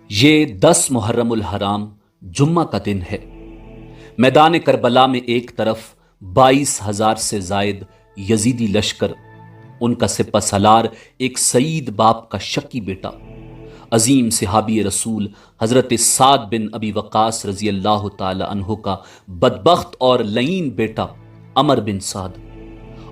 یہ 10 محرم الحرام جمعہ کا دن ہے۔ میدان کربلا میں ایک طرف 22,000 سے زائد یزیدی لشکر، ان کا سپہ سالار ایک سعید باپ کا شکی بیٹا، عظیم صحابی رسول حضرت سعد بن ابی وقاص رضی اللہ تعالی عنہ کا بدبخت اور لعین بیٹا عمر بن سعد،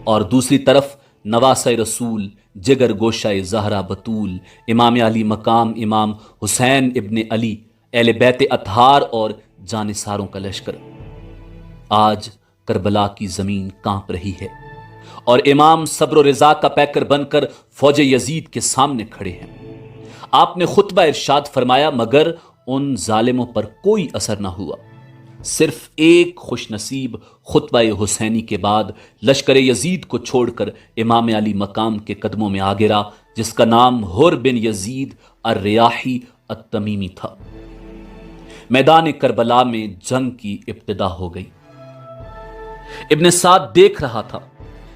اور دوسری طرف نواسہ رسول، جگر گوشہ زہرا بطول، امام علی مقام امام حسین ابن علی، اہل بیت اطہار اور جانثاروں کا لشکر۔ آج کربلا کی زمین کانپ رہی ہے اور امام صبر و رضا کا پیکر بن کر فوج یزید کے سامنے کھڑے ہیں۔ آپ نے خطبہ ارشاد فرمایا مگر ان ظالموں پر کوئی اثر نہ ہوا۔ صرف ایک خوش نصیب خطبہ حسینی کے بعد لشکر یزید کو چھوڑ کر امام علی مقام کے قدموں میں آ گرا، جس کا نام حر بن یزید الریاحی التمیمی تھا۔ میدان کربلا میں جنگ کی ابتدا ہو گئی۔ ابن سعد دیکھ رہا تھا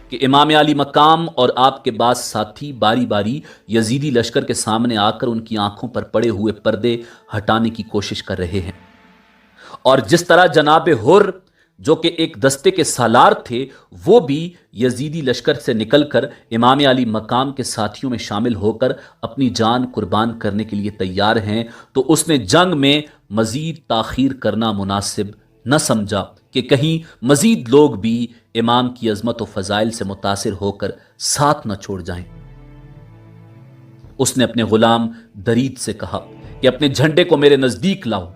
کہ امام علی مقام اور آپ کے بعض ساتھی باری باری یزیدی لشکر کے سامنے آ کر ان کی آنکھوں پر پڑے ہوئے پردے ہٹانے کی کوشش کر رہے ہیں، اور جس طرح جناب حر جو کہ ایک دستے کے سالار تھے، وہ بھی یزیدی لشکر سے نکل کر امام علی مقام کے ساتھیوں میں شامل ہو کر اپنی جان قربان کرنے کے لیے تیار ہیں، تو اس نے جنگ میں مزید تاخیر کرنا مناسب نہ سمجھا کہ کہیں مزید لوگ بھی امام کی عظمت و فضائل سے متاثر ہو کر ساتھ نہ چھوڑ جائیں۔ اس نے اپنے غلام درید سے کہا کہ اپنے جھنڈے کو میرے نزدیک لاؤ۔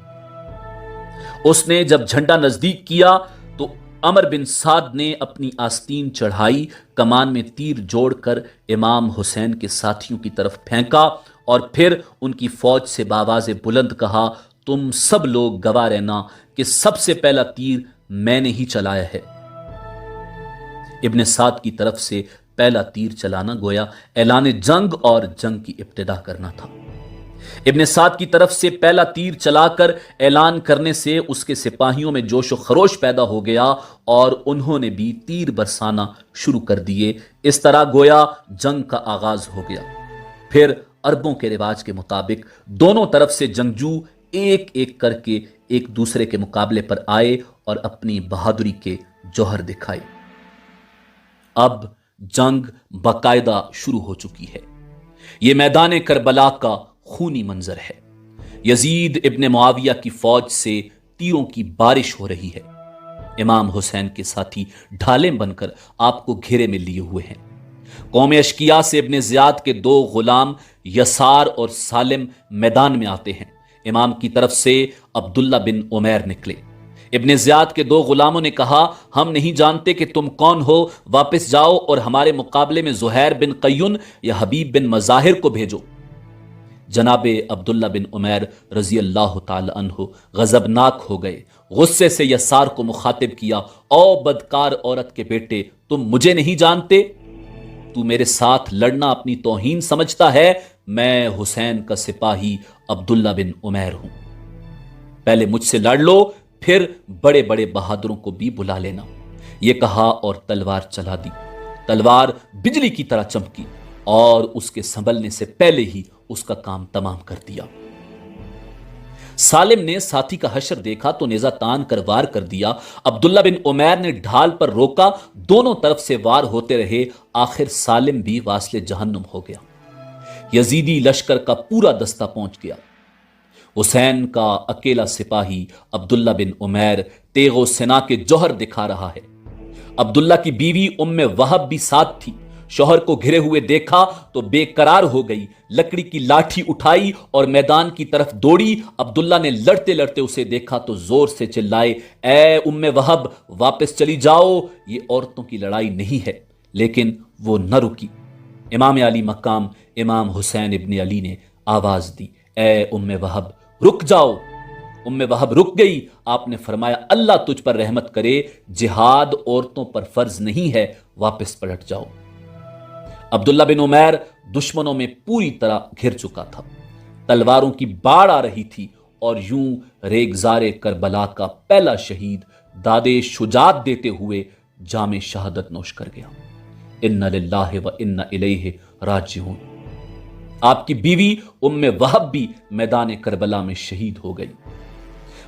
اس نے جب جھنڈا نزدیک کیا تو عمر بن سعد نے اپنی آستین چڑھائی، کمان میں تیر جوڑ کر امام حسین کے ساتھیوں کی طرف پھینکا، اور پھر ان کی فوج سے بآواز بلند کہا، تم سب لوگ گواہ رہنا کہ سب سے پہلا تیر میں نے ہی چلایا ہے۔ ابن سعد کی طرف سے پہلا تیر چلانا گویا اعلان جنگ اور جنگ کی ابتدا کرنا تھا۔ ابن سعد کی طرف سے پہلا تیر چلا کر اعلان کرنے سے اس کے سپاہیوں میں جوش و خروش پیدا ہو گیا اور انہوں نے بھی تیر برسانا شروع کر دیے۔ اس طرح گویا جنگ کا آغاز ہو گیا۔ پھر عربوں کے رواج کے مطابق دونوں طرف سے جنگجو ایک ایک کر کے ایک دوسرے کے مقابلے پر آئے اور اپنی بہادری کے جوہر دکھائے۔ اب جنگ باقاعدہ شروع ہو چکی ہے۔ یہ میدان کربلا کا خونی منظر ہے۔ یزید ابن معاویہ کی فوج سے تیروں کی بارش ہو رہی ہے۔ امام حسین کے ساتھی ڈھالیں بن کر آپ کو گھیرے میں لیے ہوئے ہیں۔ قوم اشکیا سے ابن زیاد کے 2 غلام یسار اور سالم میدان میں آتے ہیں۔ امام کی طرف سے عبداللہ بن عمیر نکلے۔ ابن زیاد کے 2 غلاموں نے کہا، ہم نہیں جانتے کہ تم کون ہو، واپس جاؤ اور ہمارے مقابلے میں زہیر بن قیون یا حبیب بن مظاہر کو بھیجو۔ جناب عبداللہ بن عمیر رضی اللہ تعالی عنہ غضبناک ہو گئے، غصے سے یسار کو مخاطب کیا، او بدکار عورت کے بیٹے، تم مجھے نہیں جانتے؟ تو میرے ساتھ لڑنا اپنی توہین سمجھتا ہے؟ میں حسین کا سپاہی عبداللہ بن عمیر ہوں۔ پہلے مجھ سے لڑ لو، پھر بڑے بڑے بہادروں کو بھی بلا لینا۔ یہ کہا اور تلوار چلا دی۔ تلوار بجلی کی طرح چمکی اور اس کے سنبھلنے سے پہلے ہی اس کا کام تمام کر دیا۔ سالم نے ساتھی کا حشر دیکھا تو نیزہ تان کر وار کر دیا۔ عبداللہ بن عمیر نے ڈھال پر روکا، دونوں طرف سے وار ہوتے رہے، آخر سالم بھی واصل جہنم ہو گیا۔ یزیدی لشکر کا پورا دستہ پہنچ گیا۔ حسین کا اکیلا سپاہی عبداللہ بن عمیر تیغ و سنا کے جوہر دکھا رہا ہے۔ عبداللہ کی بیوی ام وہب بھی ساتھ تھی۔ شوہر کو گھرے ہوئے دیکھا تو بے قرار ہو گئی، لکڑی کی لاٹھی اٹھائی اور میدان کی طرف دوڑی۔ عبداللہ نے لڑتے لڑتے اسے دیکھا تو زور سے چلائے، اے ام وہب، واپس چلی جاؤ، یہ عورتوں کی لڑائی نہیں ہے۔ لیکن وہ نہ رکی۔ امام علی مقام امام حسین ابن علی نے آواز دی، اے ام وہب رک جاؤ۔ ام وہب رک گئی۔ آپ نے فرمایا، اللہ تجھ پر رحمت کرے، جہاد عورتوں پر فرض نہیں ہے، واپس پلٹ جاؤ۔ عبداللہ بن عمیر دشمنوں میں پوری طرح گھر چکا تھا۔ تلواروں کی باڑ آ رہی تھی اور یوں ریگزار کربلا کا پہلا شہید دادے شجاعت دیتے ہوئے جام شہادت نوش کر گیا۔ اِنَّ لِلَّهِ وَإِنَّ إِلَيْهِ راجعون۔ آپ کی بیوی ام وہب بھی میدان کربلا میں شہید ہو گئی۔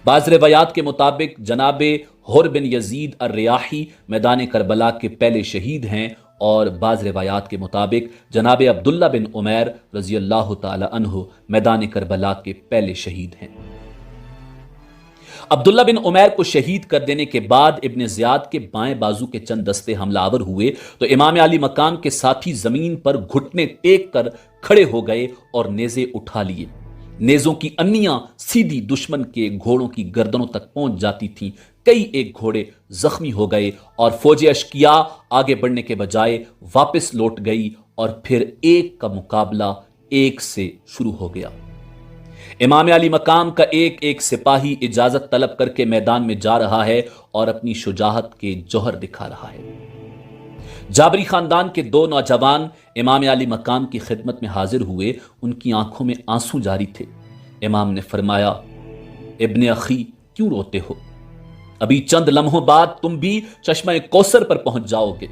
بعض روایات کے مطابق جناب حر بن یزید الریاحی میدان کربلا کے پہلے شہید ہیں، اور بعض روایات کے مطابق جناب عبداللہ بن عمیر رضی اللہ تعالی عنہ میدان کربلا کے پہلے شہید ہیں۔ عبداللہ بن عمیر کو شہید کر دینے کے بعد ابن زیاد کے بائیں بازو کے چند دستے حملہ آور ہوئے تو امام علی مقام کے ساتھی زمین پر گھٹنے ٹیک کر کھڑے ہو گئے اور نیزے اٹھا لیے۔ نیزوں کی انیاں سیدھی دشمن کے گھوڑوں کی گردنوں تک پہنچ جاتی تھیں۔ کئی ایک گھوڑے زخمی ہو گئے اور فوج اشکیا آگے بڑھنے کے بجائے واپس لوٹ گئی، اور پھر ایک کا مقابلہ ایک سے شروع ہو گیا۔ امام علی مقام کا ایک ایک سپاہی اجازت طلب کر کے میدان میں جا رہا ہے اور اپنی شجاعت کے جوہر دکھا رہا ہے۔ جابری خاندان کے دو نوجوان امام علی مقام کی خدمت میں حاضر ہوئے۔ ان کی آنکھوں میں آنسو جاری تھے۔ امام نے فرمایا، ابن اخی کیوں روتے ہو؟ ابھی چند لمحوں بعد تم بھی چشمہ کوثر پر پہنچ جاؤ گے۔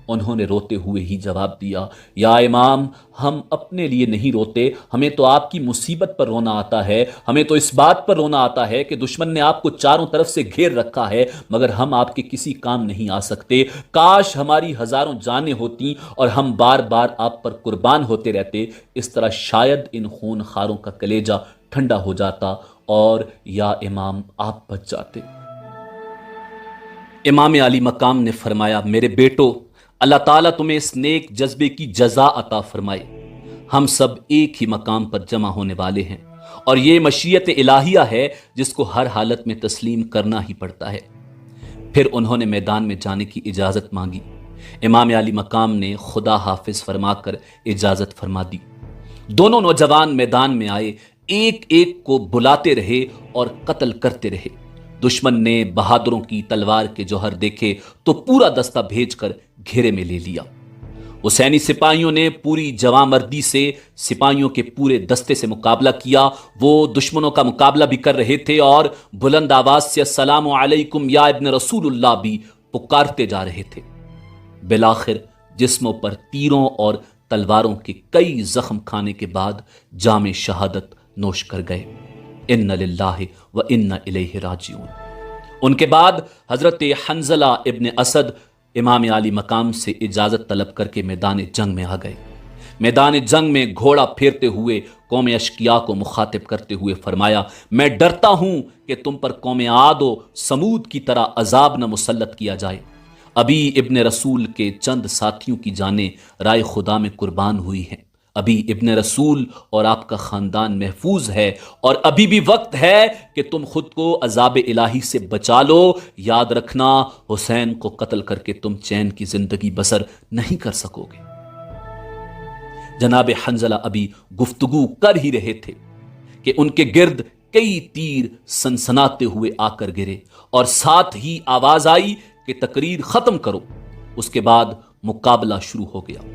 انہوں نے روتے ہوئے ہی جواب دیا، یا امام، ہم اپنے لیے نہیں روتے، ہمیں تو آپ کی مصیبت پر رونا آتا ہے۔ ہمیں تو اس بات پر رونا آتا ہے کہ دشمن نے آپ کو چاروں طرف سے گھیر رکھا ہے، مگر ہم آپ کے کسی کام نہیں آ سکتے۔ کاش ہماری ہزاروں جانیں ہوتی اور ہم بار بار آپ پر قربان ہوتے رہتے، اس طرح شاید ان خون خاروں کا کلیجہ ٹھنڈا ہو جاتا اور یا امام آپ بچ جاتے۔ امام علی مقام نے فرمایا، میرے بیٹو، اللہ تعالیٰ تمہیں اس نیک جذبے کی جزا عطا فرمائے۔ ہم سب ایک ہی مقام پر جمع ہونے والے ہیں، اور یہ مشیت الہیہ ہے جس کو ہر حالت میں تسلیم کرنا ہی پڑتا ہے۔ پھر انہوں نے میدان میں جانے کی اجازت مانگی۔ امام علی مقام نے خدا حافظ فرما کر اجازت فرما دی۔ دونوں نوجوان میدان میں آئے، ایک ایک کو بلاتے رہے اور قتل کرتے رہے۔ دشمن نے بہادروں کی تلوار کے جوہر دیکھے تو پورا دستہ بھیج کر گھیرے میں لے لیا۔ حسینی سپاہیوں نے پوری جواں مردی سے سپاہیوں کے پورے دستے سے مقابلہ کیا۔ وہ دشمنوں کا مقابلہ بھی کر رہے تھے اور بلند آواز سے السلام علیکم یا ابن رسول اللہ بھی پکارتے جا رہے تھے۔ بالآخر جسموں پر تیروں اور تلواروں کے کئی زخم کھانے کے بعد جام شہادت نوش کر گئے۔ ان للہ و انا الیہ راجعون۔ ان کے بعد حضرت حنظلہ ابن اسد امام علی مقام سے اجازت طلب کر کے میدان جنگ میں آ گئے۔ میدان جنگ میں گھوڑا پھیرتے ہوئے قوم اشکیا کو مخاطب کرتے ہوئے فرمایا، میں ڈرتا ہوں کہ تم پر قوم عاد و سمود کی طرح عذاب نہ مسلط کیا جائے۔ ابھی ابن رسول کے چند ساتھیوں کی جانیں رائے خدا میں قربان ہوئی ہیں۔ ابھی ابن رسول اور آپ کا خاندان محفوظ ہے، اور ابھی بھی وقت ہے کہ تم خود کو عذاب الہی سے بچا لو۔ یاد رکھنا، حسین کو قتل کر کے تم چین کی زندگی بسر نہیں کر سکو گے۔ جناب حنظلہ ابھی گفتگو کر ہی رہے تھے کہ ان کے گرد کئی تیر سنسناتے ہوئے آ کر گرے، اور ساتھ ہی آواز آئی کہ تقریر ختم کرو۔ اس کے بعد مقابلہ شروع ہو گیا۔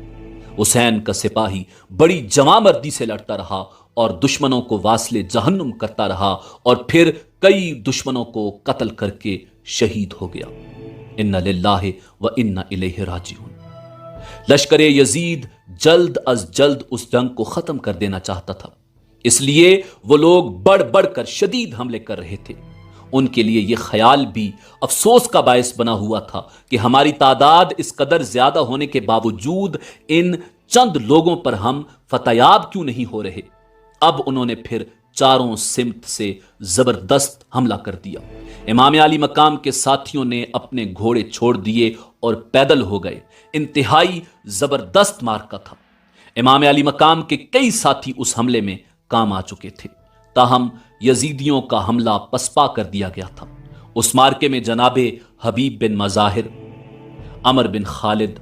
حسین کا سپاہی بڑی جواں مردی سے لڑتا رہا اور دشمنوں کو واصل جہنم کرتا رہا، اور پھر کئی دشمنوں کو قتل کر کے شہید ہو گیا۔ ان للہ و انا الیہ راجعون۔ لشکر یزید جلد از جلد اس جنگ کو ختم کر دینا چاہتا تھا، اس لیے وہ لوگ بڑھ بڑھ کر شدید حملے کر رہے تھے۔ ان کے لیے یہ خیال بھی افسوس کا باعث بنا ہوا تھا کہ ہماری تعداد اس قدر زیادہ ہونے کے باوجود ان چند لوگوں پر ہم فتیاب کیوں نہیں ہو رہے۔ اب انہوں نے پھر چاروں سمت سے زبردست حملہ کر دیا۔ امام علی مقام کے ساتھیوں نے اپنے گھوڑے چھوڑ دیے اور پیدل ہو گئے۔ انتہائی زبردست مارکا تھا۔ امام علی مقام کے کئی ساتھی اس حملے میں کام آ چکے تھے، تاہم یزیدیوں کا حملہ پسپا کر دیا گیا تھا۔ اس مارکے میں جناب حبیب بن مظاہر، عمر بن خالد،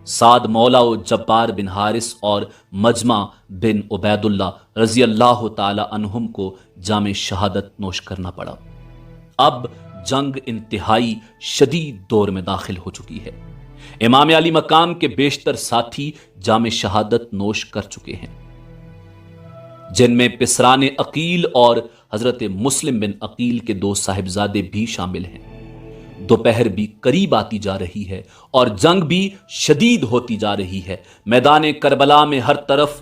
سعد مولا و جبار بن حارث اور مجمع بن عبید اللہ رضی اللہ تعالی عنہم کو جام شہادت نوش کرنا پڑا۔ اب جنگ انتہائی شدید دور میں داخل ہو چکی ہے۔ امام علی مقام کے بیشتر ساتھی جام شہادت نوش کر چکے ہیں، جن میں پسران عقیل اور حضرت مسلم بن عقیل کے دو صاحبزادے بھی شامل ہیں۔ دوپہر بھی قریب آتی جا رہی ہے اور جنگ بھی شدید ہوتی جا رہی ہے۔ میدان کربلا میں ہر طرف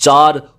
4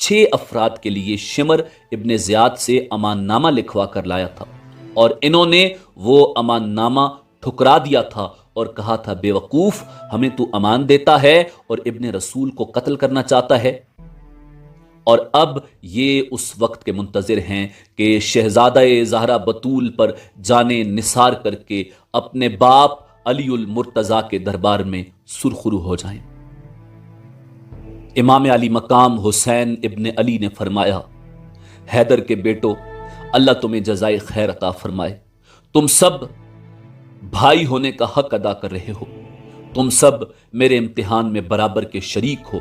6 افراد کے لیے شمر ابن زیاد سے امان نامہ لکھوا کر لایا تھا، اور انہوں نے وہ امان نامہ ٹھکرا دیا تھا اور کہا تھا بے وقوف، ہمیں تو امان دیتا ہے اور ابن رسول کو قتل کرنا چاہتا ہے۔ اور اب یہ اس وقت کے منتظر ہیں کہ شہزادہ زہرا بطول پر جانے نثار کر کے اپنے باپ علی المرتضیٰ کے دربار میں سرخرو ہو جائیں۔ امام علی مقام حسین ابن علی نے فرمایا، حیدر کے بیٹو، اللہ تمہیں جزائے خیر عطا فرمائے، تم سب بھائی ہونے کا حق ادا کر رہے ہو، تم سب میرے امتحان میں برابر کے شریک ہو،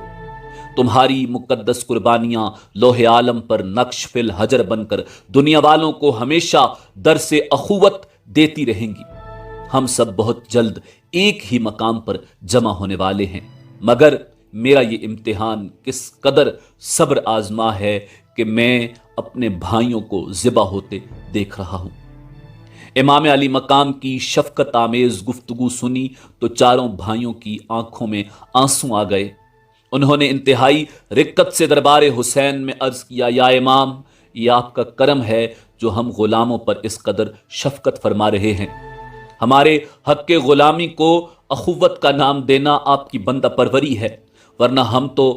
تمہاری مقدس قربانیاں لوح عالم پر نقش فی الحجر بن کر دنیا والوں کو ہمیشہ درس اخوت دیتی رہیں گی۔ ہم سب بہت جلد ایک ہی مقام پر جمع ہونے والے ہیں، مگر میرا یہ امتحان کس قدر صبر آزما ہے کہ میں اپنے بھائیوں کو ذبح ہوتے دیکھ رہا ہوں۔ امام علی مقام کی شفقت آمیز گفتگو سنی تو چاروں بھائیوں کی آنکھوں میں آنسو آ گئے۔ انہوں نے انتہائی رقت سے دربار حسین میں عرض کیا، یا امام، یہ آپ کا کرم ہے جو ہم غلاموں پر اس قدر شفقت فرما رہے ہیں۔ ہمارے حق کے غلامی کو اخوت کا نام دینا آپ کی بندہ پروری ہے، ورنہ ہم تو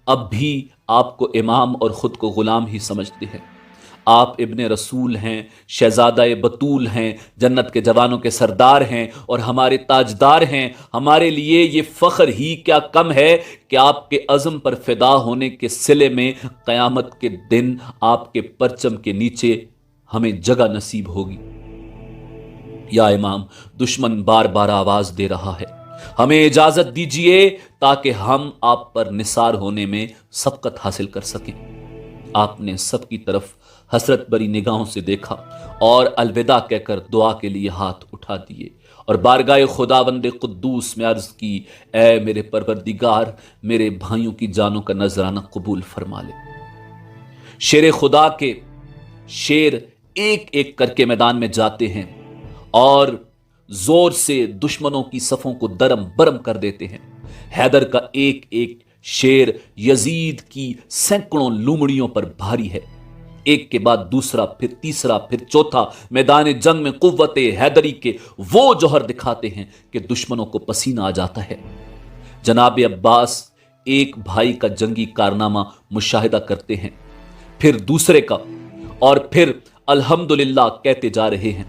اب بھی آپ کو امام اور خود کو غلام ہی سمجھتے ہیں۔ آپ ابن رسول ہیں، شہزادہ بطول ہیں، جنت کے جوانوں کے سردار ہیں اور ہمارے تاجدار ہیں۔ ہمارے لیے یہ فخر ہی کیا کم ہے کہ آپ کے عزم پر فدا ہونے کے صلے میں قیامت کے دن آپ کے پرچم کے نیچے ہمیں جگہ نصیب ہوگی۔ یا امام، دشمن بار بار آواز دے رہا ہے، ہمیں اجازت دیجیے تاکہ ہم آپ پر نثار ہونے میں سبقت حاصل کر سکیں۔ آپ نے سب کی طرف حسرت بری نگاہوں سے دیکھا اور الوداع کہہ کر دعا کے لیے ہاتھ اٹھا دیے اور بارگاہ خداوند قدوس میں عرض کی، اے میرے پروردگار، میرے بھائیوں کی جانوں کا نذرانہ قبول فرما لے۔ شیر خدا کے شیر ایک ایک کر کے میدان میں جاتے ہیں اور زور سے دشمنوں کی صفوں کو درم برم کر دیتے ہیں۔ حیدر کا ایک ایک شیر یزید کی سینکڑوں لومڑیوں پر بھاری ہے۔ ایک کے بعد دوسرا، پھر تیسرا، پھر چوتھا میدان جنگ میں قوت حیدری کے وہ جوہر دکھاتے ہیں کہ دشمنوں کو پسینہ آ جاتا ہے۔ جناب عباس ایک بھائی کا جنگی کارنامہ مشاہدہ کرتے ہیں، پھر دوسرے کا، اور پھر الحمدللہ کہتے جا رہے ہیں۔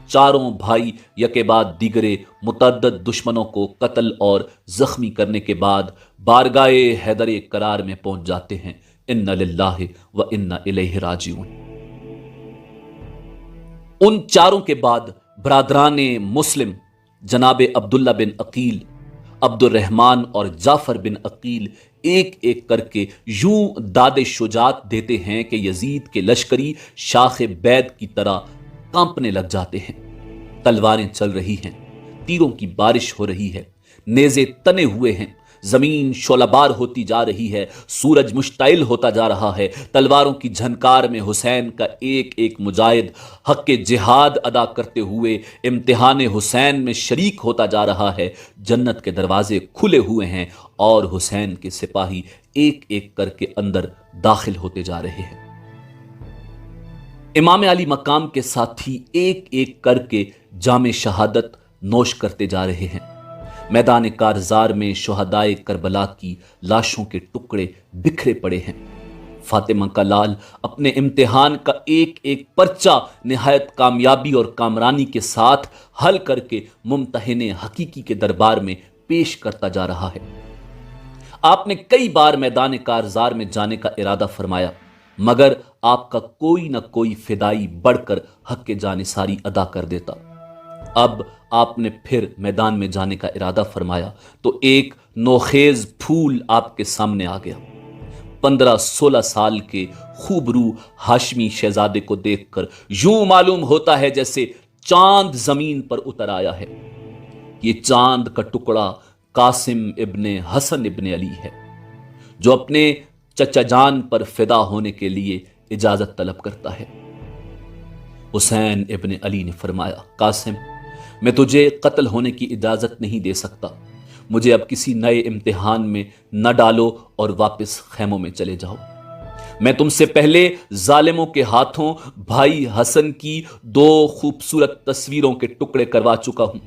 چاروں بھائی یکے بعد دیگرے متعدد دشمنوں کو قتل اور زخمی کرنے کے بعد بارگاہ حیدر قرار میں پہنچ جاتے ہیں۔ ان للہ و انا الیہ راجعون۔ ان چاروں کے بعد برادران مسلم جناب عبداللہ بن عقیل، عبد الرحمن اور جعفر بن عقیل ایک ایک کر کے یوں داد شجاعت دیتے ہیں کہ یزید کے لشکری شاخ بید کی طرح کانپنے لگ جاتے ہیں۔ تلواریں چل رہی ہیں، تیروں کی بارش ہو رہی ہے، نیزے تنے ہوئے ہیں، زمین شعلہ بار ہوتی جا رہی ہے، سورج مشتعل ہوتا جا رہا ہے۔ تلواروں کی جھنکار میں حسین کا ایک ایک مجاہد حق جہاد ادا کرتے ہوئے امتحان حسین میں شریک ہوتا جا رہا ہے۔ جنت کے دروازے کھلے ہوئے ہیں اور حسین کے سپاہی ایک ایک کر کے اندر داخل ہوتے جا رہے ہیں۔ امام علی مقام کے ساتھی ایک ایک کر کے جام شہادت نوش کرتے جا رہے ہیں۔ میدان کارزار میں شہدائے کربلا کی لاشوں کے ٹکڑے بکھرے پڑے ہیں۔ فاطمہ کا لال اپنے امتحان کا ایک ایک پرچہ نہایت کامیابی اور کامرانی کے ساتھ حل کر کے ممتحن حقیقی کے دربار میں پیش کرتا جا رہا ہے۔ آپ نے کئی بار میدان کارزار میں جانے کا ارادہ فرمایا، مگر آپ کا کوئی نہ کوئی فدائی بڑھ کر حق کے جانثاری ادا کر دیتا۔ اب آپ نے پھر میدان میں جانے کا ارادہ فرمایا تو ایک نوخیز پھول آپ کے سامنے آ گیا۔ 15-16 سال کے خوبرو ہاشمی شہزادے کو دیکھ کر یوں معلوم ہوتا ہے جیسے چاند زمین پر اتر آیا ہے۔ یہ چاند کا ٹکڑا قاسم ابن حسن ابن علی ہے، جو اپنے چچا جان پر فدا ہونے کے لیے اجازت طلب کرتا ہے۔ حسین ابن علی نے فرمایا، قاسم، میں تجھے قتل ہونے کی اجازت نہیں دے سکتا، مجھے اب کسی نئے امتحان میں نہ ڈالو اور واپس خیموں میں چلے جاؤ۔ میں تم سے پہلے ظالموں کے ہاتھوں بھائی حسن کی 2 خوبصورت تصویروں کے ٹکڑے کروا چکا ہوں۔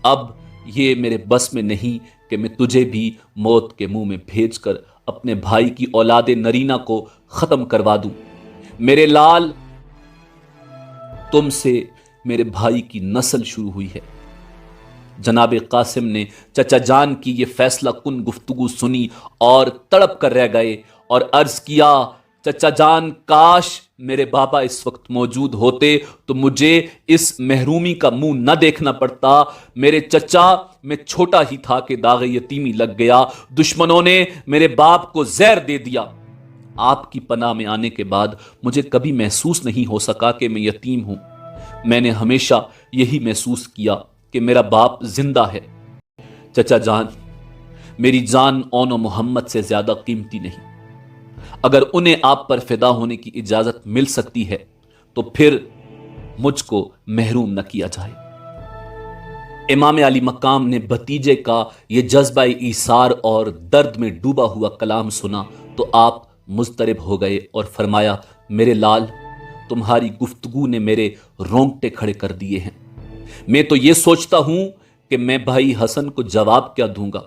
اب یہ میرے بس میں نہیں کہ میں تجھے بھی موت کے منہ میں بھیج کر اپنے بھائی کی اولاد نرینہ کو ختم کروا دوں۔ میرے لال، تم سے میرے بھائی کی نسل شروع ہوئی ہے۔ جناب قاسم نے چچا جان کی یہ فیصلہ کن گفتگو سنی اور تڑپ کر رہ گئے اور عرض کیا، چچا جان، کاش میرے بابا اس وقت موجود ہوتے تو مجھے اس محرومی کا منہ نہ دیکھنا پڑتا۔ میرے چچا، میں چھوٹا ہی تھا کہ داغ یتیمی لگ گیا، دشمنوں نے میرے باپ کو زہر دے دیا۔ آپ کی پناہ میں آنے کے بعد مجھے کبھی محسوس نہیں ہو سکا کہ میں یتیم ہوں۔ میں نے ہمیشہ یہی محسوس کیا کہ میرا باپ زندہ ہے۔ چچا جان، میری جان اون و محمد سے زیادہ قیمتی نہیں۔ اگر انہیں آپ پر فدا ہونے کی اجازت مل سکتی ہے تو پھر مجھ کو محروم نہ کیا جائے۔ امام علی مقام نے بھتیجے کا یہ جذبہ ایثار اور درد میں ڈوبا ہوا کلام سنا تو آپ مضطرب ہو گئے اور فرمایا، میرے لال، تمہاری گفتگو نے میرے رونگٹے کھڑے کر دیے ہیں۔ میں تو یہ سوچتا ہوں کہ میں بھائی حسن کو جواب کیا دوں گا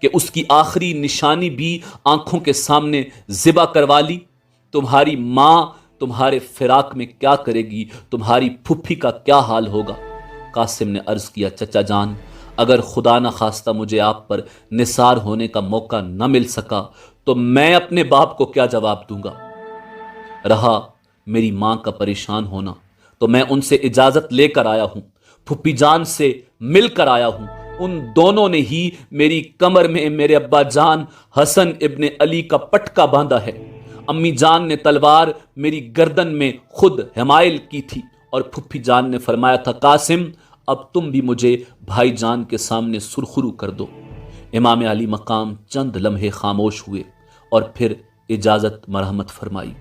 کہ اس کی آخری نشانی بھی آنکھوں کے سامنے ذبح کروا لی۔ تمہاری ماں تمہارے فراق میں کیا کرے گی؟ تمہاری پھپھی کا کیا حال ہوگا؟ قاسم نے عرض کیا، چچا جان، اگر خدا نہ خواستہ مجھے آپ پر نثار ہونے کا موقع نہ مل سکا تو میں اپنے باپ کو کیا جواب دوں گا؟ رہا میری ماں کا پریشان ہونا تو میں ان سے اجازت لے کر آیا ہوں، پھپھی جان سے مل کر آیا ہوں۔ ان دونوں نے ہی میری کمر میں میرے ابا جان حسن ابن علی کا پٹکا باندھا ہے۔ امی جان نے تلوار میری گردن میں خود حمائل کی تھی اور پھپھی جان نے فرمایا تھا، قاسم، اب تم بھی مجھے بھائی جان کے سامنے سرخرو کر دو۔ امام علی مقام چند لمحے خاموش ہوئے اور پھر اجازت مرحمت فرمائی۔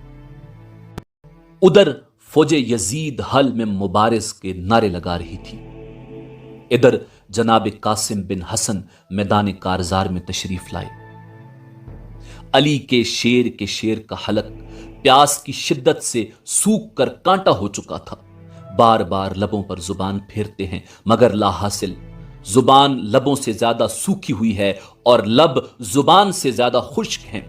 ادھر فوج یزید حل میں مبارز کے نعرے لگا رہی تھی، ادھر جناب قاسم بن حسن میدان کارزار میں تشریف لائے۔ علی کے شیر کا حلق پیاس کی شدت سے سوکھ کر کانٹا ہو چکا تھا۔ بار بار لبوں پر زبان پھیرتے ہیں مگر لا حاصل۔ زبان لبوں سے زیادہ سوکھی ہوئی ہے اور لب زبان سے زیادہ خشک ہیں۔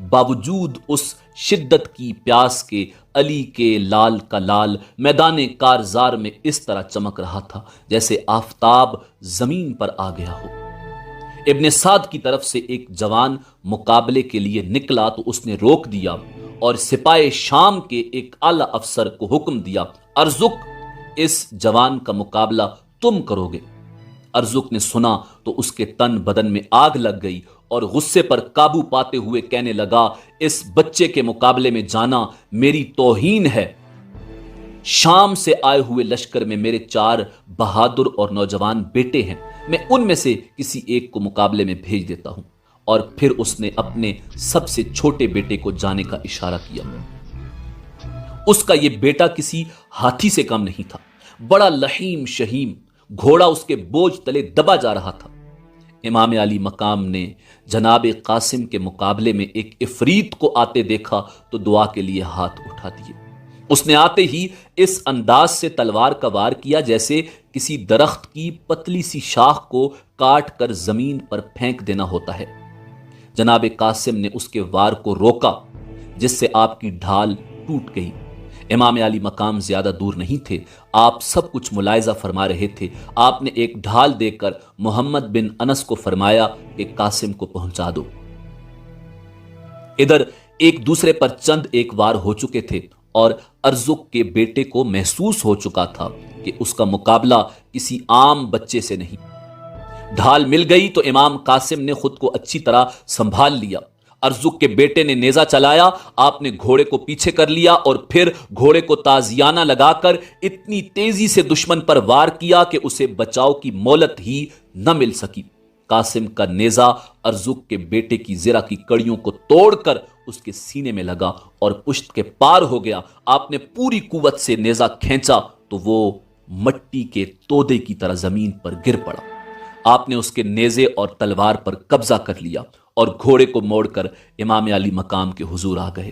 باوجود اس شدت کی پیاس کے علی کے لال کا لال میدان کارزار میں اس طرح چمک رہا تھا جیسے آفتاب زمین پر آ گیا ہو۔ ابن سعد کی طرف سے ایک جوان مقابلے کے لیے نکلا تو اس نے روک دیا اور سپاہ شام کے ایک اعلی افسر کو حکم دیا، ارزق، اس جوان کا مقابلہ تم کرو گے۔ ارزق نے سنا تو اس کے تن بدن میں آگ لگ گئی اور غصے پر قابو پاتے ہوئے کہنے لگا، اس بچے کے مقابلے میں جانا میری توہین ہے۔ شام سے آئے ہوئے لشکر میں میرے 4 بہادر اور نوجوان بیٹے ہیں، میں ان میں سے کسی ایک کو مقابلے میں بھیج دیتا ہوں۔ اور پھر اس نے اپنے سب سے چھوٹے بیٹے کو جانے کا اشارہ کیا۔ اس کا یہ بیٹا کسی ہاتھی سے کم نہیں تھا، بڑا لحیم شہیم، گھوڑا اس کے بوجھ تلے دبا جا رہا تھا۔ امام علی مقام نے جناب قاسم کے مقابلے میں ایک عفریت کو آتے دیکھا تو دعا کے لیے ہاتھ اٹھا دیے۔ اس نے آتے ہی اس انداز سے تلوار کا وار کیا جیسے کسی درخت کی پتلی سی شاخ کو کاٹ کر زمین پر پھینک دینا ہوتا ہے۔ جناب قاسم نے اس کے وار کو روکا جس سے آپ کی ڈھال ٹوٹ گئی۔ امام علی مقام زیادہ دور نہیں تھے، آپ سب کچھ ملاحظہ فرما رہے تھے۔ آپ نے ایک ڈھال دے کر محمد بن انس کو فرمایا کہ قاسم کو پہنچا دو۔ ادھر ایک دوسرے پر چند ایک وار ہو چکے تھے اور ارزق کے بیٹے کو محسوس ہو چکا تھا کہ اس کا مقابلہ کسی عام بچے سے نہیں۔ ڈھال مل گئی تو امام قاسم نے خود کو اچھی طرح سنبھال لیا۔ ارزق کے بیٹے نے نیزہ چلایا، آپ نے گھوڑے کو پیچھے کر لیا اور پھر گھوڑے کو تازیانہ لگا کر اتنی تیزی سے دشمن پر وار کیا کہ اسے بچاؤ کی مہلت ہی نہ مل سکی۔ قاسم کا نیزہ ارزق کے بیٹے کی زرہ کی کڑیوں کو توڑ کر اس کے سینے میں لگا اور پشت کے پار ہو گیا۔ آپ نے پوری قوت سے نیزہ کھینچا تو وہ مٹی کے تودے کی طرح زمین پر گر پڑا۔ آپ نے اس کے نیزے اور تلوار پر قبضہ کر لیا اور گھوڑے کو موڑ کر امام علی مقام کے حضور آ گئے۔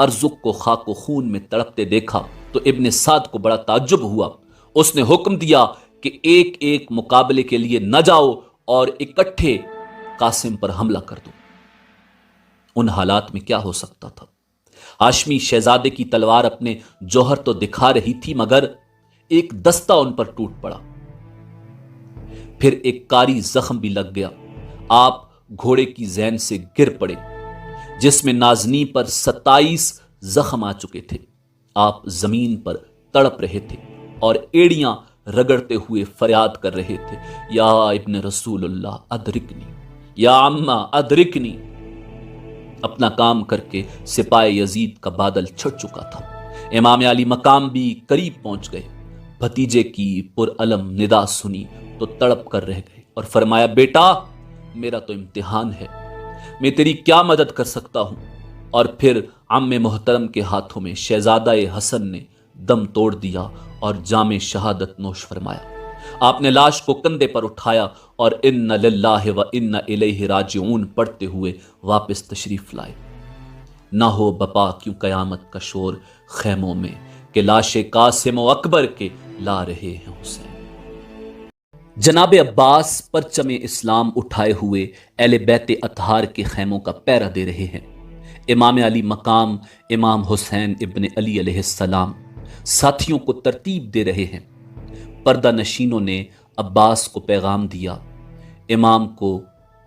ارزق کو خاک و خون میں تڑپتے دیکھا تو ابن سعد کو بڑا تعجب ہوا۔ اس نے حکم دیا کہ ایک ایک مقابلے کے لیے نہ جاؤ اور اکٹھے قاسم پر حملہ کر دو۔ ان حالات میں کیا ہو سکتا تھا؟ ہاشمی شہزادے کی تلوار اپنے جوہر تو دکھا رہی تھی، مگر ایک دستہ ان پر ٹوٹ پڑا، پھر ایک کاری زخم بھی لگ گیا۔ آپ گھوڑے کی زین سے گر پڑے جس میں نازنی پر 27 زخم آ چکے تھے۔ آپ زمین پر تڑپ رہے تھے اور ایڑیاں رگڑتے ہوئے فریاد کر رہے تھے، یا ابن رسول اللہ ادرکنی، یا عمہ ادرکنی۔ اپنا کام کر کے سپاہ یزید کا بادل چھٹ چکا تھا۔ امام علی مقام بھی قریب پہنچ گئے۔ بھتیجے کی پرعلم ندا سنی تو تڑپ کر رہ گئے اور فرمایا، بیٹا میرا تو امتحان ہے، میں تیری کیا مدد کر سکتا ہوں؟ اور پھر عم محترم کے ہاتھوں میں شہزادہ حسن نے دم توڑ دیا اور جام شہادت نوش فرمایا۔ آپ نے لاش کو کندھے پر اٹھایا اور ان للہ و ان الیہ راجعون پڑھتے ہوئے واپس تشریف لائے۔ نہ ہو بپا کیوں قیامت کا شور خیموں میں، کہ لاش قاسم و اکبر کے لا رہے ہیں حسین۔ جناب عباس پرچم اسلام اٹھائے ہوئے اہل بیت اطہار کے خیموں کا پہرا دے رہے ہیں۔ امام علی مقام امام حسین ابن علی علیہ السلام ساتھیوں کو ترتیب دے رہے ہیں۔ پردہ نشینوں نے عباس کو پیغام دیا، امام کو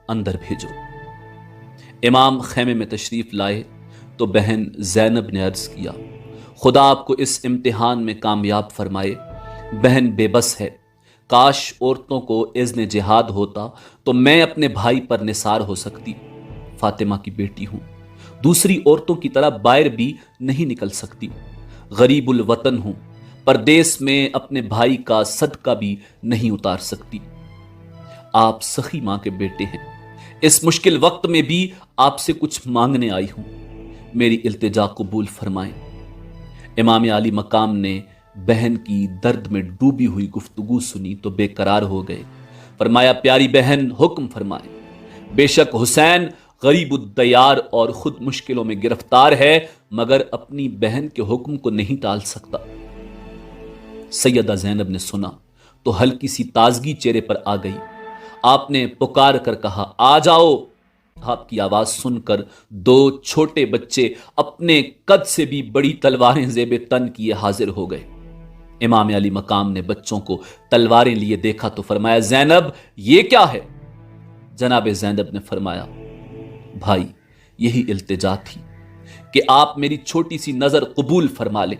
اندر بھیجو۔ امام خیمے میں تشریف لائے تو بہن زینب نے عرض کیا، خدا آپ کو اس امتحان میں کامیاب فرمائے۔ بہن بے بس ہے، کاش عورتوں کو اذن جہاد ہوتا تو میں اپنے بھائی پر نثار ہو سکتی۔ فاطمہ کی بیٹی ہوں، دوسری عورتوں کی طرح باہر بھی نہیں نکل سکتی۔ غریب الوطن ہوں، پردیس میں اپنے بھائی کا صدقہ بھی نہیں اتار سکتی۔ آپ سخی ماں کے بیٹے ہیں، اس مشکل وقت میں بھی آپ سے کچھ مانگنے آئی ہوں، میری التجا قبول فرمائیں۔ امام علی مقام نے بہن کی درد میں ڈوبی ہوئی گفتگو سنی تو بے قرار ہو گئے۔ فرمایا، پیاری بہن حکم فرمائیں۔ بے شک حسین غریب الدیار اور خود مشکلوں میں گرفتار ہے، مگر اپنی بہن کے حکم کو نہیں ٹال سکتا۔ سیدہ زینب نے سنا تو ہلکی سی تازگی چہرے پر آ گئی۔ آپ نے پکار کر کہا، آ جاؤ۔ آپ کی آواز سن کر 2 چھوٹے بچے اپنے قد سے بھی بڑی تلواریں زیب تن کیے حاضر ہو گئے۔ امام علی مقام نے بچوں کو تلواریں لیے دیکھا تو فرمایا، زینب یہ کیا ہے؟ جناب زینب نے فرمایا، بھائی یہی التجا تھی کہ آپ میری چھوٹی سی نظر قبول فرما لیں۔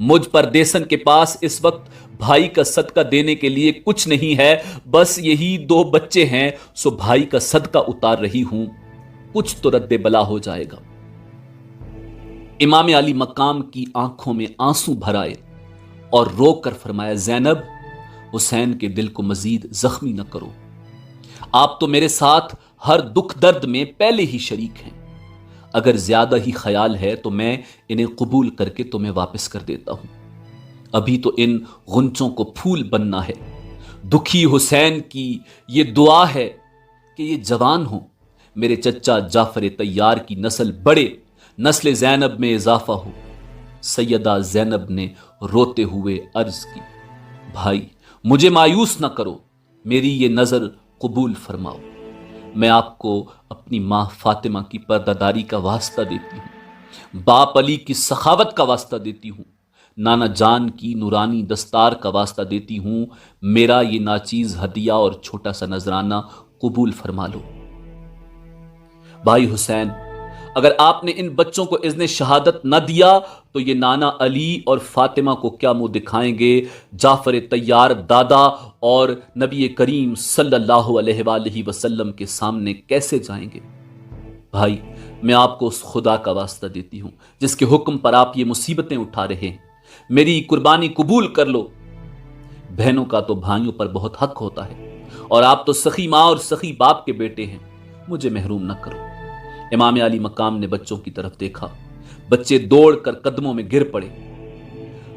مجھ پردیسن کے پاس اس وقت بھائی کا صدقہ دینے کے لیے کچھ نہیں ہے، بس یہی 2 بچے ہیں، سو بھائی کا صدقہ اتار رہی ہوں، کچھ تو رد بلا ہو جائے گا۔ امام علی مقام کی آنکھوں میں آنسو بھر آئے اور رو کر فرمایا، زینب حسین کے دل کو مزید زخمی نہ کرو، آپ تو میرے ساتھ ہر دکھ درد میں پہلے ہی شریک ہیں، اگر زیادہ ہی خیال ہے تو میں انہیں قبول کر کے تمہیں واپس کر دیتا ہوں، ابھی تو ان غنچوں کو پھول بننا ہے۔ دکھی حسین کی یہ دعا ہے کہ یہ جوان ہوں، میرے چچا جعفر طیار کی نسل بڑھے، نسل زینب میں اضافہ ہو۔ سیدہ زینب نے روتے ہوئے عرض کی، بھائی مجھے مایوس نہ کرو، میری یہ نظر قبول فرماؤ، میں آپ کو اپنی ماں فاطمہ کی پردہ کا واسطہ دیتی ہوں، باپ علی کی سخاوت کا واسطہ دیتی ہوں، نانا جان کی نورانی دستار کا واسطہ دیتی ہوں، میرا یہ ناچیز ہدیہ اور چھوٹا سا نذرانہ قبول فرما لو۔ بھائی حسین، اگر آپ نے ان بچوں کو اذن شہادت نہ دیا تو یہ نانا علی اور فاطمہ کو کیا منہ دکھائیں گے؟ جعفر طیار دادا اور نبی کریم صلی اللہ علیہ وآلہ وسلم کے سامنے کیسے جائیں گے؟ بھائی میں آپ کو اس خدا کا واسطہ دیتی ہوں جس کے حکم پر آپ یہ مصیبتیں اٹھا رہے ہیں، میری قربانی قبول کر لو۔ بہنوں کا تو بھائیوں پر بہت حق ہوتا ہے، اور آپ تو سخی ماں اور سخی باپ کے بیٹے ہیں، مجھے محروم نہ کرو۔ امام علی مقام نے بچوں کی طرف دیکھا، بچے دوڑ کر قدموں میں گر پڑے۔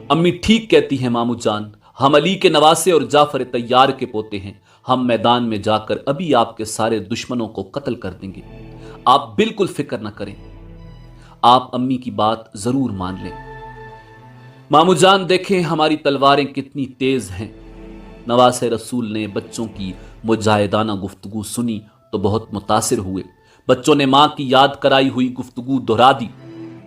امی ٹھیک کہتی ہیں مامو جان، ہم علی کے نواسے اور جعفر طیار کے پوتے ہیں، ہم میدان میں جا کر ابھی آپ کے سارے دشمنوں کو قتل کر دیں گے، آپ بالکل فکر نہ کریں۔ آپ امی کی بات ضرور مان لیں۔ مامو جان دیکھیں ہماری تلواریں کتنی تیز ہیں۔ نواز رسول نے بچوں کی مجاہدانہ گفتگو سنی تو بہت متاثر ہوئے۔ بچوں نے ماں کی یاد کرائی ہوئی گفتگو دہرا دی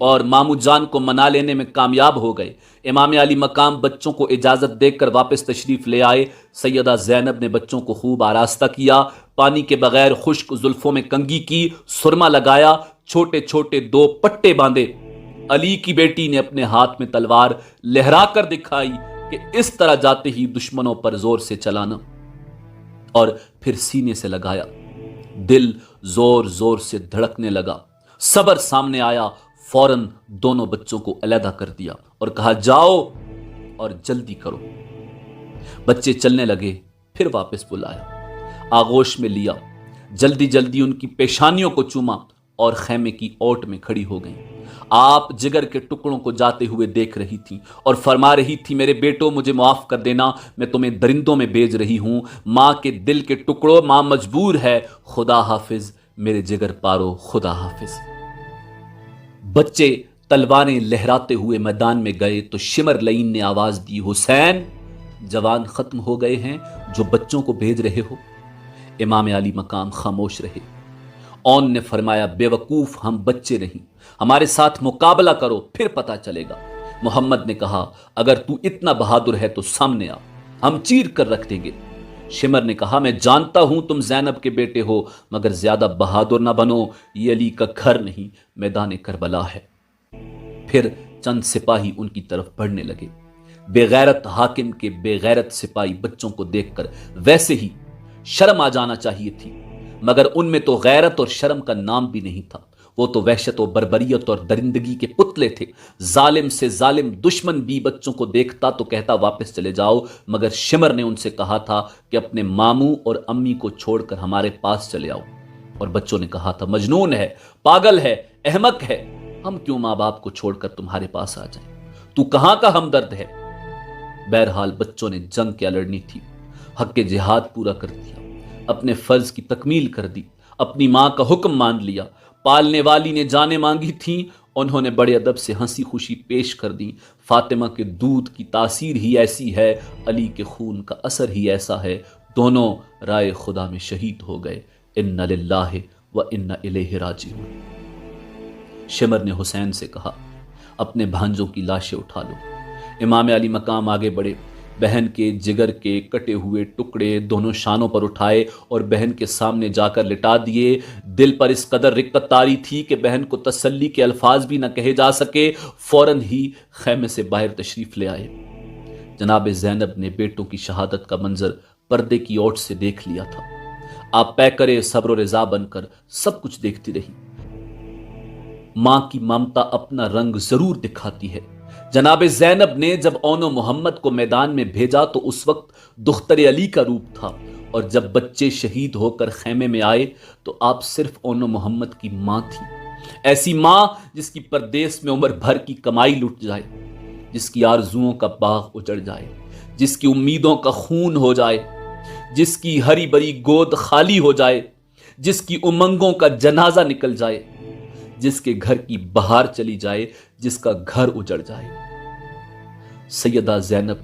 اور مامو جان کو منا لینے میں کامیاب ہو گئے۔ امام علی مقام بچوں کو اجازت دے کر واپس تشریف لے آئے۔ سیدہ زینب نے بچوں کو خوب آراستہ کیا، پانی کے بغیر خشک زلفوں میں کنگھی کی، سرما لگایا، چھوٹے چھوٹے 2 پٹے باندھے۔ علی کی بیٹی نے اپنے ہاتھ میں تلوار لہرا کر دکھائی کہ اس طرح جاتے ہی دشمنوں پر زور سے چلانا، اور پھر سینے سے لگایا۔ دل زور زور سے دھڑکنے لگا۔ صبر سامنے آیا، فوراً دونوں بچوں کو علیحدہ کر دیا اور کہا جاؤ اور جلدی کرو۔ بچے چلنے لگے، پھر واپس بلایا، آغوش میں لیا، جلدی جلدی ان کی پیشانیوں کو چوما اور خیمے کی اوٹ میں کھڑی ہو گئیں۔ آپ جگر کے ٹکڑوں کو جاتے ہوئے دیکھ رہی تھی اور فرما رہی تھی میرے بیٹوں مجھے معاف کر دینا، میں تمہیں درندوں میں بھیج رہی ہوں۔ ماں کے دل کے ٹکڑوں، ماں مجبور ہے، خدا حافظ میرے جگر پارو، خدا حافظ۔ بچے تلواریں لہراتے ہوئے میدان میں گئے تو شمر لعین نے آواز دی حسین جوان ختم ہو گئے ہیں جو بچوں کو بھیج رہے ہو؟ امام علی مقام خاموش رہے۔ اون نے فرمایا بے وقوف، ہم بچے نہیں، ہمارے ساتھ مقابلہ کرو پھر پتا چلے گا۔ محمد نے کہا اگر تو اتنا بہادر ہے تو سامنے آ، ہم چیر کر رکھ دیں گے۔ شمر نے کہا میں جانتا ہوں تم زینب کے بیٹے ہو، مگر زیادہ بہادر نہ بنو، یہ علی کا گھر نہیں میدان کربلا ہے۔ پھر چند سپاہی ان کی طرف بڑھنے لگے۔ بے غیرت حاکم کے بے غیرت سپاہی بچوں کو دیکھ کر ویسے ہی شرم آ جانا چاہیے تھی، مگر ان میں تو غیرت اور شرم کا نام بھی نہیں تھا۔ وہ تو وحشت و بربریت اور درندگی کے پتلے تھے۔ ظالم سے ظالم دشمن بھی بچوں کو دیکھتا تو کہتا واپس چلے جاؤ، مگر شمر نے ان سے کہا تھا کہ اپنے ماموں اور امی کو چھوڑ کر ہمارے پاس چلے آؤ، اور بچوں نے کہا تھا مجنون ہے، پاگل ہے، احمق ہے، ہم کیوں ماں باپ کو چھوڑ کر تمہارے پاس آ جائیں، تو کہاں کا ہمدرد ہے۔ بہرحال بچوں نے جنگ کیا لڑنی تھی، حق جہاد پورا کر دیا، اپنے فرض کی تکمیل کر دی، اپنی ماں کا حکم مان لیا۔ پالنے والی نے جانیں مانگی تھیں، انہوں نے بڑے ادب سے ہنسی خوشی پیش کر دی۔ فاطمہ کے دودھ کی تاثیر ہی ایسی ہے، علی کے خون کا اثر ہی ایسا ہے، دونوں رائے خدا میں شہید ہو گئے۔ انا للہ و انا الیہ راجعون۔ شمر نے حسین سے کہا اپنے بھانجوں کی لاشیں اٹھا لو۔ امام علی مقام آگے بڑھے، بہن کے جگر کے کٹے ہوئے ٹکڑے دونوں شانوں پر اٹھائے اور بہن کے سامنے جا کر لٹا دیے۔ دل پر اس قدر رقت طاری تھی کہ بہن کو تسلی کے الفاظ بھی نہ کہے جا سکے۔ فوراً ہی خیمے سے باہر تشریف لے آئے۔ جناب زینب نے بیٹوں کی شہادت کا منظر پردے کی اوٹ سے دیکھ لیا تھا۔ آپ پیکرے صبر و رضا بن کر سب کچھ دیکھتی رہی۔ ماں کی ممتا اپنا رنگ ضرور دکھاتی ہے۔ جناب زینب نے جب اون و محمد کو میدان میں بھیجا تو اس وقت دختر علی کا روپ تھا، اور جب بچے شہید ہو کر خیمے میں آئے تو آپ صرف اون و محمد کی ماں تھی۔ ایسی ماں جس کی پردیس میں عمر بھر کی کمائی لٹ جائے، جس کی آرزوؤں کا باغ اجڑ جائے، جس کی امیدوں کا خون ہو جائے، جس کی ہری بری گود خالی ہو جائے، جس کی امنگوں کا جنازہ نکل جائے، جس کے گھر کی بہار چلی جائے، جس کا گھر اجڑ جائے۔ سیدہ زینب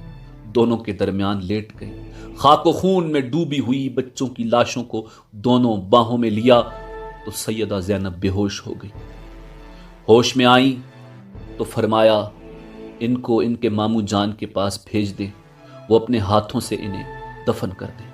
دونوں کے درمیان لیٹ گئی، خاک و خون میں ڈوبی ہوئی بچوں کی لاشوں کو دونوں باہوں میں لیا تو سیدہ زینب بے ہوش ہو گئی۔ ہوش میں آئیں تو فرمایا ان کو ان کے ماموں جان کے پاس بھیج دیں، وہ اپنے ہاتھوں سے انہیں دفن کر دیں۔